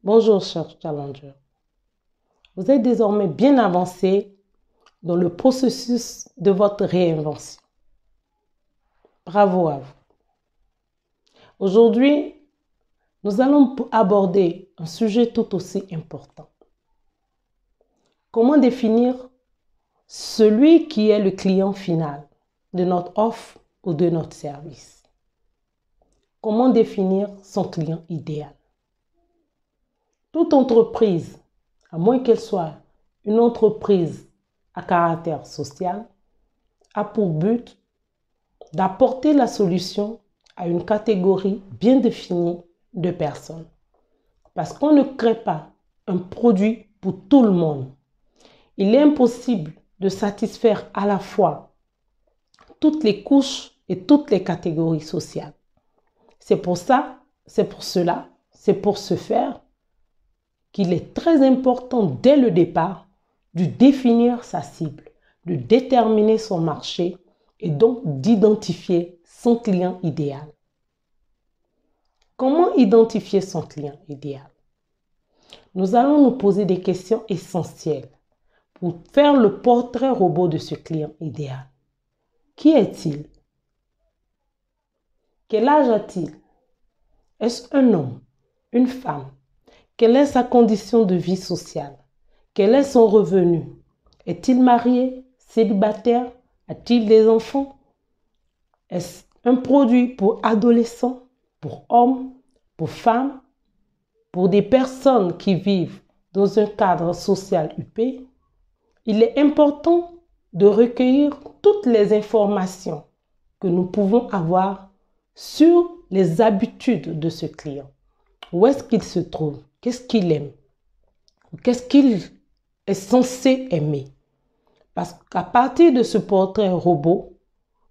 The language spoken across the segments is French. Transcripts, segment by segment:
Bonjour chers challengers. Vous êtes désormais bien avancé dans le processus de votre réinvention. Bravo à vous. Aujourd'hui, nous allons aborder un sujet tout aussi important. Comment définir celui qui est le client final de notre offre ou de notre service? Comment définir son client idéal? Toute entreprise, à moins qu'elle soit une entreprise à caractère social, a pour but d'apporter la solution à une catégorie bien définie de personnes. Parce qu'on ne crée pas un produit pour tout le monde. Il est impossible de satisfaire à la fois toutes les couches et toutes les catégories sociales. C'est pour ce faire qu'il est très important dès le départ de définir sa cible, de déterminer son marché et donc d'identifier son client idéal. Comment identifier son client idéal? Nous allons nous poser des questions essentielles pour faire le portrait robot de ce client idéal. Qui est-il? Quel âge a-t-il? Est-ce un homme? Une femme? Quelle est sa condition de vie sociale? Quel est son revenu? Est-il marié? Célibataire? A-t-il des enfants? Est-ce un produit pour adolescents, pour hommes, pour femmes, pour des personnes qui vivent dans un cadre social huppé? Il est important de recueillir toutes les informations que nous pouvons avoir sur les habitudes de ce client. Où est-ce qu'il se trouve? Qu'est-ce qu'il aime? Qu'est-ce qu'il est censé aimer? Parce qu'à partir de ce portrait robot,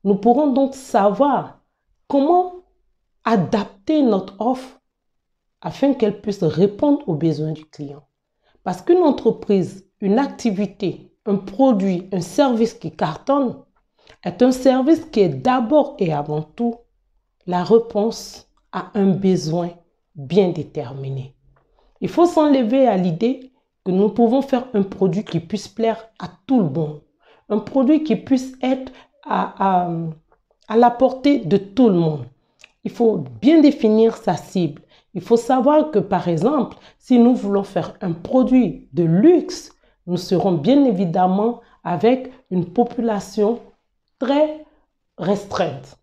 nous pourrons donc savoir comment adapter notre offre afin qu'elle puisse répondre aux besoins du client. Parce qu'une entreprise, une activité, un produit, un service qui cartonne est un service qui est d'abord et avant tout la réponse à un besoin bien déterminé. Il faut s'enlever à l'idée que nous pouvons faire un produit qui puisse plaire à tout le monde. Un produit qui puisse être à la portée de tout le monde. Il faut bien définir sa cible. Il faut savoir que, par exemple, si nous voulons faire un produit de luxe, nous serons bien évidemment avec une population très restreinte.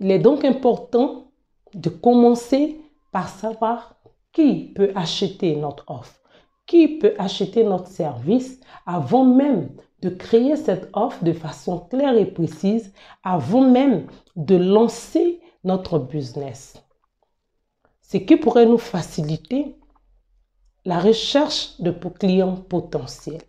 Il est donc important de commencer par savoir qui peut acheter notre offre, qui peut acheter notre service avant même de créer cette offre de façon claire et précise, avant même de lancer notre business. Ce qui pourrait nous faciliter la recherche de clients potentiels.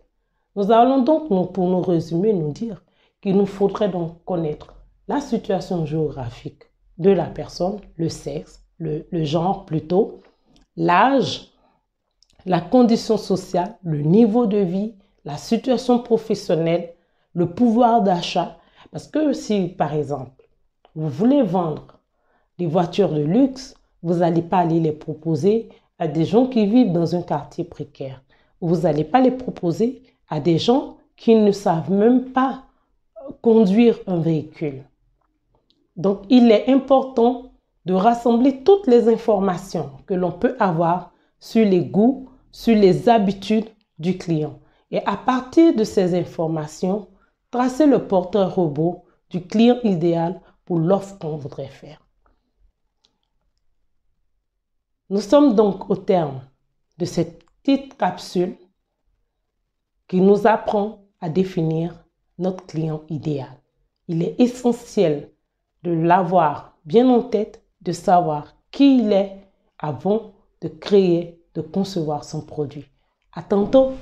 Nous allons donc, pour nous résumer, nous dire qu'il nous faudrait donc connaître la situation géographique de la personne, le sexe, le genre plutôt, l'âge, la condition sociale, le niveau de vie, la situation professionnelle, le pouvoir d'achat. Parce que si, par exemple, vous voulez vendre des voitures de luxe, vous n'allez pas aller les proposer à des gens qui vivent dans un quartier précaire. Vous n'allez pas les proposer à des gens qui ne savent même pas conduire un véhicule. Donc, il est important de rassembler toutes les informations que l'on peut avoir sur les goûts, sur les habitudes du client. Et à partir de ces informations, tracer le portrait robot du client idéal pour l'offre qu'on voudrait faire. Nous sommes donc au terme de cette petite capsule qui nous apprend à définir notre client idéal. Il est essentiel de l'avoir bien en tête, de savoir qui il est avant de créer, de concevoir son produit. À tantôt!